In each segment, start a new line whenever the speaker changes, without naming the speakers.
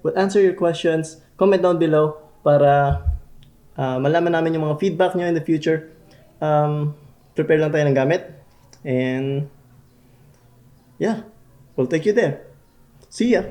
We'll answer your questions. Comment down below para malaman namin yung mga feedback nyo in the future. Prepare lang tayo ng gamit. And yeah, we'll take you there. See ya!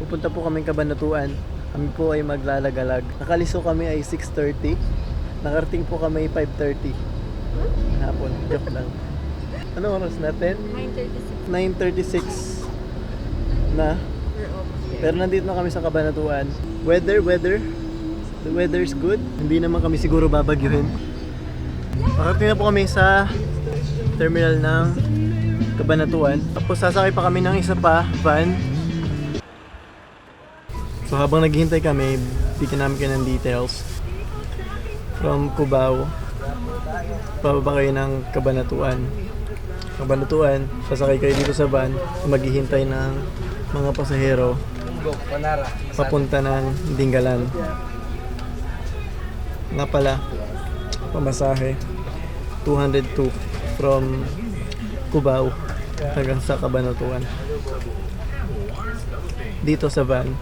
Pupunta po kaming Cabanatuan. Kami po ay maglalagalag. Nakaliso kami ay 6:30. Nakarating po kami 5:30 hapon. Joke lang. Ano oras natin? 9:36 na. Pero nandito na kami sa Cabanatuan. The weather's good. Hindi naman kami siguro babagyuhin. Nakarating na po kami sa terminal ng Cabanatuan. Tapos sasakay pa kami ng isa pa van. So habang naghihintay kami, bigyan namin kayo ng details. From Cubao, pababa kayo ng Cabanatuan, sasakay kayo dito sa van, maghihintay ng mga pasahero papunta ng Dingalan. Nga pala, pamasahe 202 from Cubao hanggang sa Cabanatuan. Dito sa van,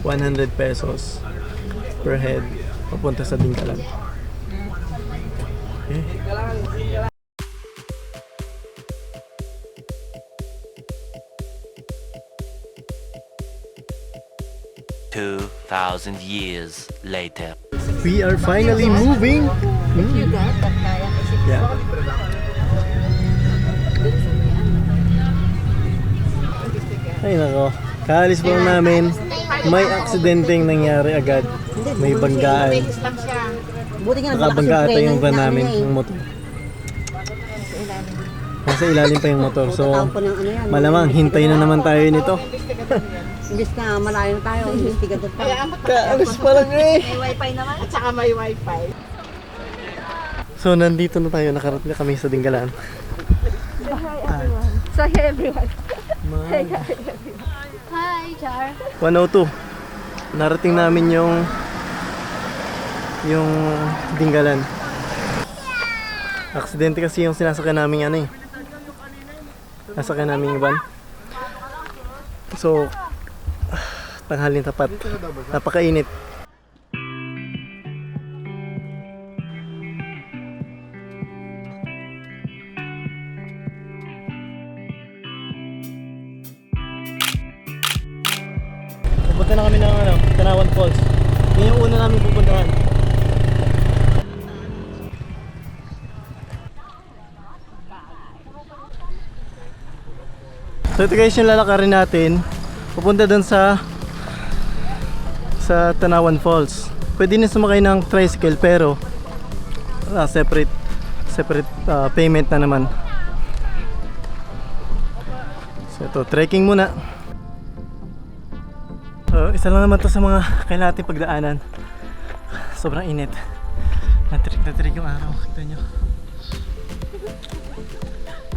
100 pesos per head papunta sa Dingalan. Okay.
2,000 years later.
We are finally moving. Yeah. Ay nako, kaalis pa lang namin, may aksidenteng nangyari agad. May banggaan. Nakabangga ata yung van namin, yung motor. Nasa ilalim pa yung motor, so malamang hintay na naman tayo nito.
Imbis na malayo na tayo, investigador pa.
Kaalis pa lang eh.
May wifi naman at saka may wifi.
So nandito na tayo, nakarating na kami sa Dingalan.
So hi everyone.
Hi
everyone. Hi Char.
102. Narating namin yung Dingalan. Aksidente kasi yung sinasakyan namin ano eh. Nasakyan namin yung van. So tanghalin tapat. Napakainit. Pupunta na kami ng Tanawan Falls. Yan yung una namin pupuntahan. So ito guys yung lalakarin natin. Pupunta dun sa Tanawan Falls. Pwede na sumakay ng tricycle pero separate payment na naman. So ito, trekking muna. Isa lang naman to sa mga kailangan natin pagdaanan. Sobrang init. Natrik yung araw. Kita nyo.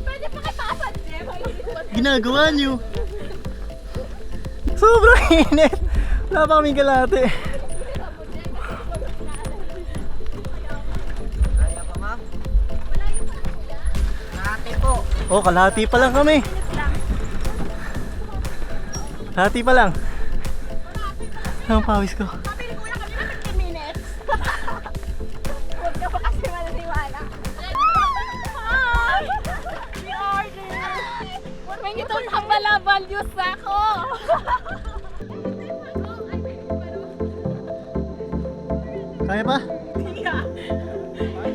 Pwede pa katasan,
Ginagawa nyo. Sobrang init. Wala pa kaming kalate.
Kalahati po.
Oh, kalahati pa lang kami. Kalahati pa lang. Ang pawis ko.
Pabili muna kami ng 15 minutes. Huwag ka pa kasi mananiwala. Hi! We ordered! May itong hambalabal news ako.
Kaya pa?
Yeah.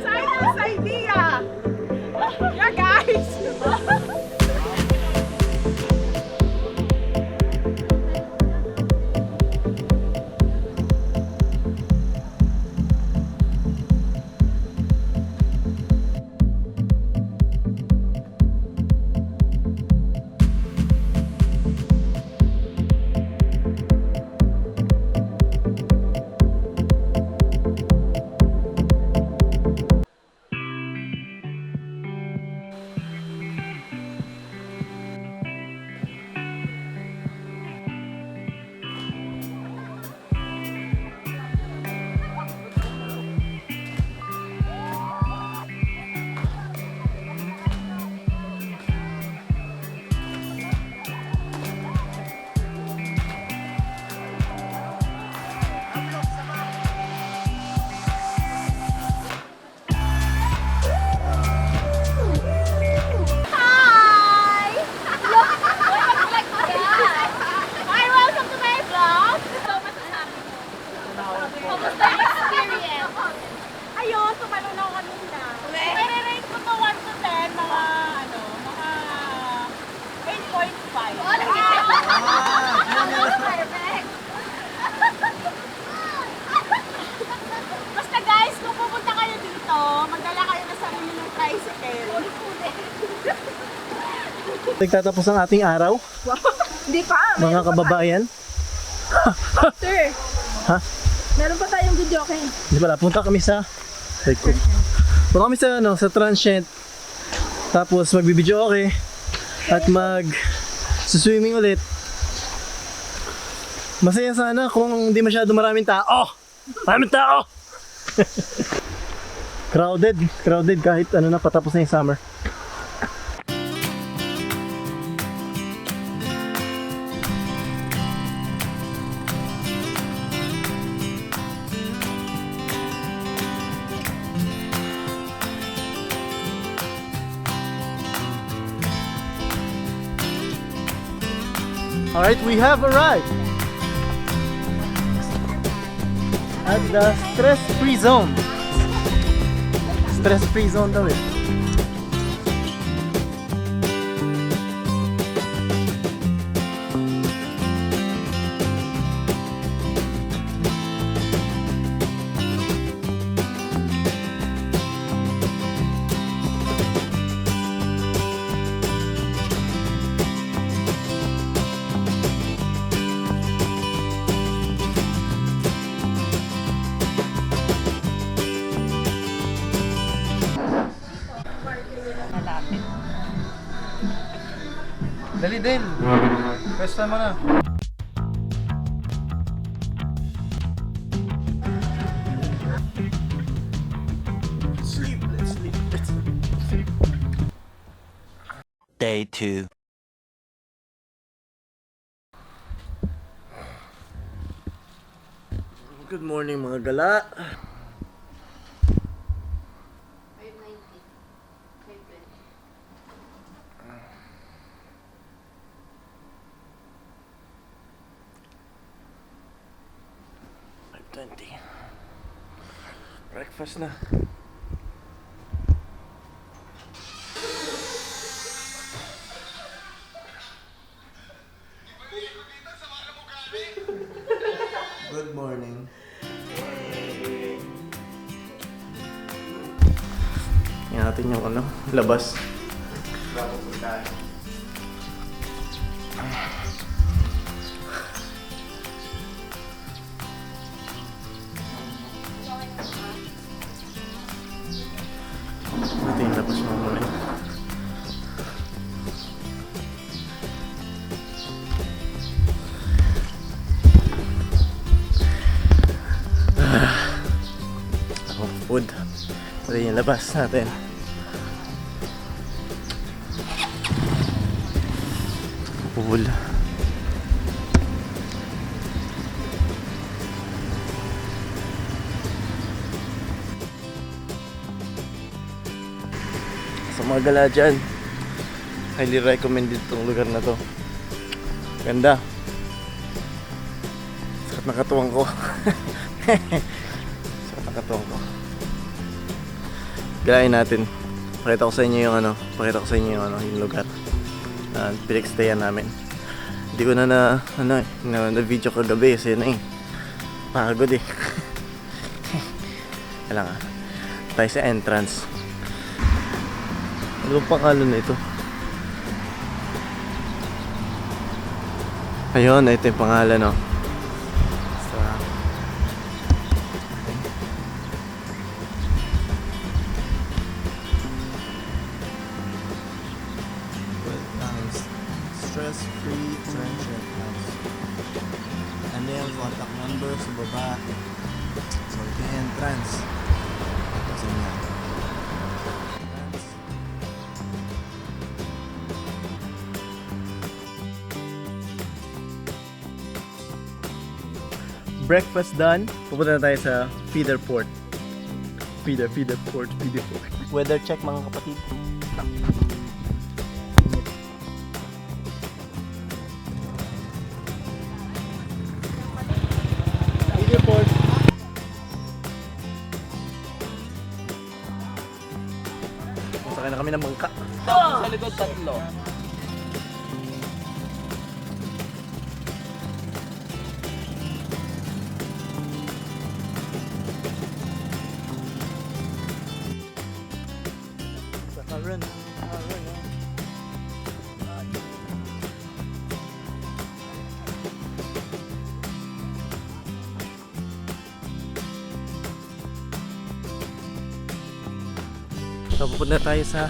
Silence idea! Yeah, guys! Kamusta yung experience? Ayun, tumalon ako kanina. I-rate ko to 1 to 10, mga 8.5. Perfect! Basta guys, kung pupunta kayo dito, magdala kayo na sarili ng tricycle.
Nagtatapos ang ating araw,
Hindi pa.
mga kababayan.
Sir,
Ha?
meron pa tayong video okay?
Di ba, punta kami sa punta kami sa sa Transient. Tapos magbibideo okay at swimming ulit. Masaya sana kung hindi masyado maraming tao. Maraming tao. Crowded kahit na patapos na yung summer. Alright, we have arrived at the stress-free zone. Stress-free zone daw eh. Dali din. Pesta mo na. Let's sleep.
Day 2.
Good morning mga gala. Breakfast na. Good morning. Tingnan natin yung labas. Ito yung labas mo muna. Food. Ito yung labas natin. Pool. Sa mga gala dyan, highly recommended itong lugar na to. Ganda. Sakit na katuwang ko. Sakit na katuwang ko. Galain natin. Pakita ko sa inyo yung yung lugar na pinagstayan namin. Hindi ko na video kagabi kasi pagod eh. Kailangan tayo sa entrance. Ano bang pangalan na ito? Ayun, ito yung pangalan, no? Stress-free Transient House. And then, contact number sa baba. So, ito yung entrance. Kasi nga. Breakfast done. Pupunta na tayo sa feeder port. Feeder port. Weather check mga kapatid. Feeder port. kami ng mangka.
Tapos sa likod tatlo.
Sa Karan. So pupunta tayo sa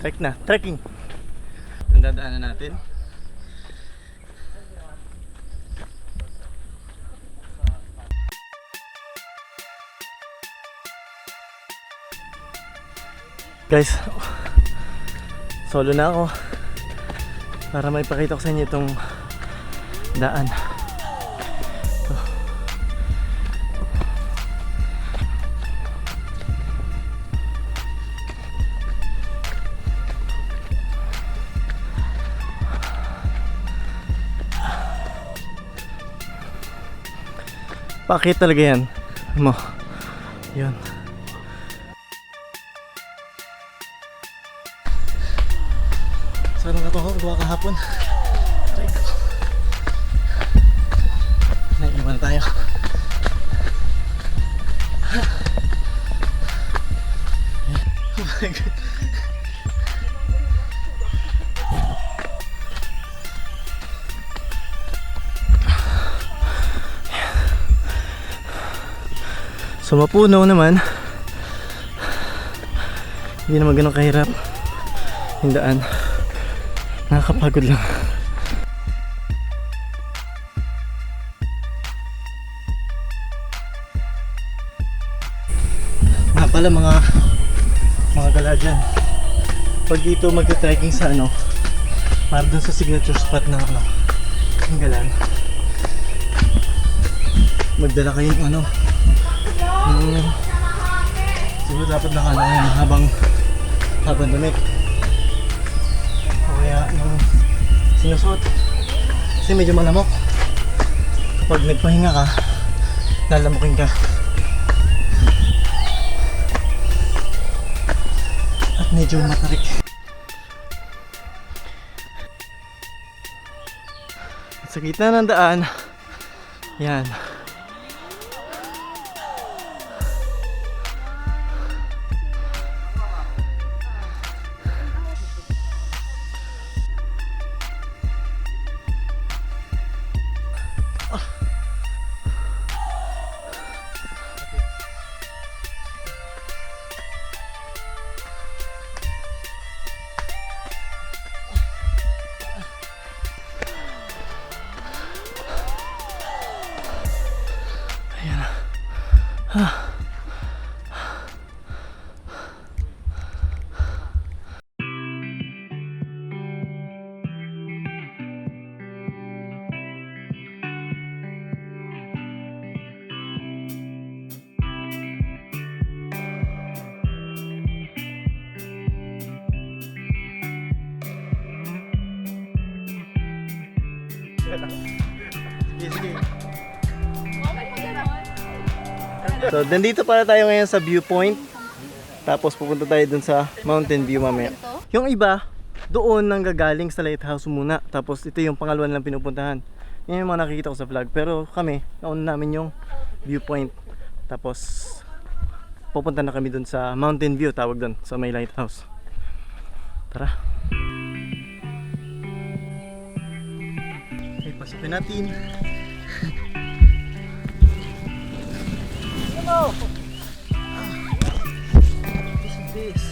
trekking. Ang dadaanan natin. Guys, solo na ako para maipakita ko sa inyo itong daan. Pakit talaga yan mo. Yun. Sarang ito ako, gawa kahapon. Aray ko. Naiiwan na tayo. Oh my God. So mapuno naman. Hindi naman ganun kahirap yung daan. Nakakapagod lang. Nga pala mga gala dyan. Pag dito magta-trekking sa para dun sa signature spot ng Dingalan, magdala kayong siguro dapat nakala yan habang damit o kaya yung sinusuot kasi medyo malamok. Kapag nagpahinga ka, lalamukin ka at medyo matarik. Sa gitna ng daan yan, sige. So, nandito pala tayo ngayon sa viewpoint. Tapos pupunta tayo dun sa mountain view mamaya. Yung iba, doon nang gagaling sa lighthouse muna. Tapos ito yung pangalawa nilang pinupuntahan. Yan yung mga nakikita ko sa vlog. Pero kami, nauna namin yung viewpoint. Tapos pupunta na kami dun sa mountain view, tawag dun, sa may lighthouse. Tara. Okay, pasukin natin. Hello! This is this.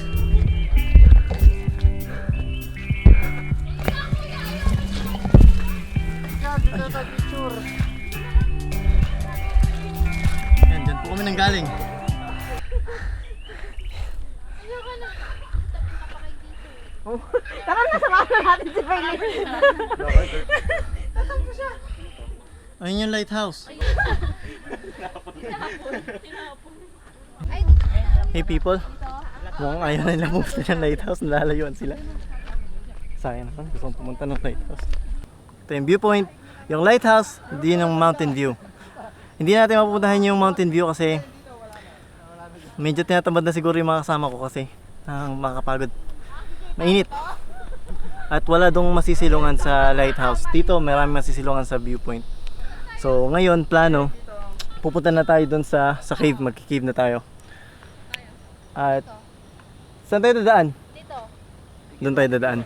Yan, dyan po kami nang galing.
Tara na, samahan na natin si Bailey.
Ayun yung lighthouse. Hey people, mukhang ayaw na nila pumunta ng lighthouse, nalalayuan sila. Sayang naman, gusto kong pumunta ng lighthouse. Ito yung viewpoint, yung lighthouse, hindi yung mountain view. Hindi natin mapupuntahan yung mountain view kasi medyo tinatamad na siguro yung mga kasama ko kasi makakapagod. Mainit. At wala dong masisilungan sa lighthouse. Dito marami masisilungan sa viewpoint. So ngayon plano, pupunta na tayo doon sa cave, magki-cave na tayo. At saan tayo dadaan?
Dito.
Doon tayo dadaan.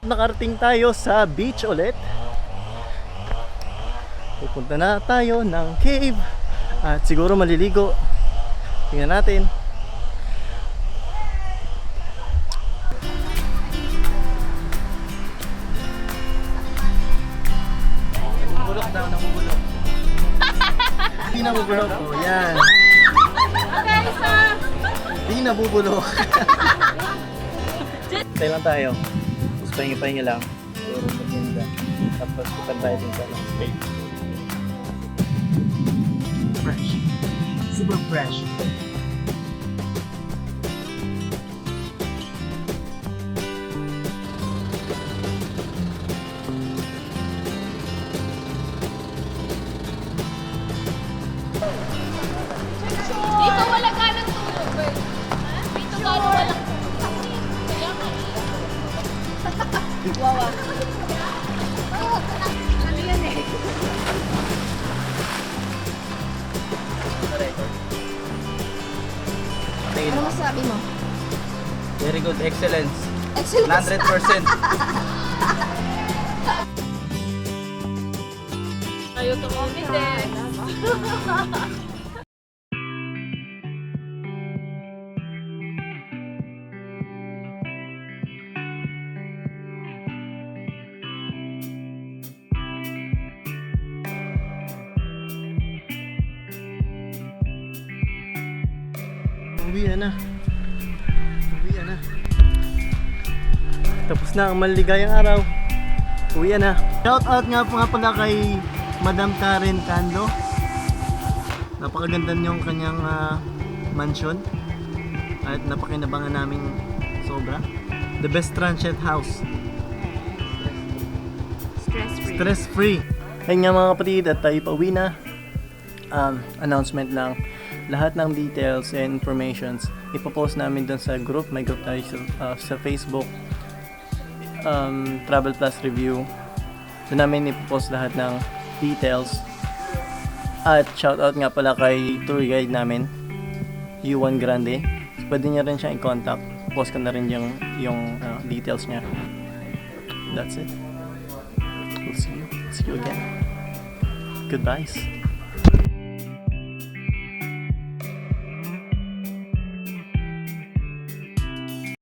Nakarating tayo sa beach ulit. Pupunta na tayo ng cave. At siguro maliligo. Tingnan natin. Nabubulok daw, nabubulok. Hindi nabubulok. Oh, yan.
Okay, sir.
Hindi nabubulok. Stay lang tayo. Tapos pahinga-pahinga lang. Siguro maganda. Tapos pupunta tayo din sa space. Fresh. Super fresh.
Dito wala ganang tulog, Bert. Dito gano'n walang tulog. Kaya nga. Wawa. Ano yan eh? Ano masabi mo?
Very good, excellence.
Excellent.
100%.
Ayaw to confidence.
Uwian na. Uwian na. Tapos na ang maligayang araw. Uwian na. Shout out nga pala kay Madam Karen Cando. Napakaganda niyong kanyang mansion. At napakinabangan namin sobra. The best Transient House.
Stress-free.
Stress-free. Ayun nga mga kapatid, at tayo pauwi na. Announcement lang. Lahat ng details and informations ipopost namin doon sa group. May group tayo sa Facebook, Travel Plus Review. Doon namin ipopost lahat ng details. At shoutout nga pala kay tour guide namin, Yuan Grande. So, pwede niya rin siya i-contact. Post ko na rin yung details niya. That's it. We'll see you again. Goodbyes.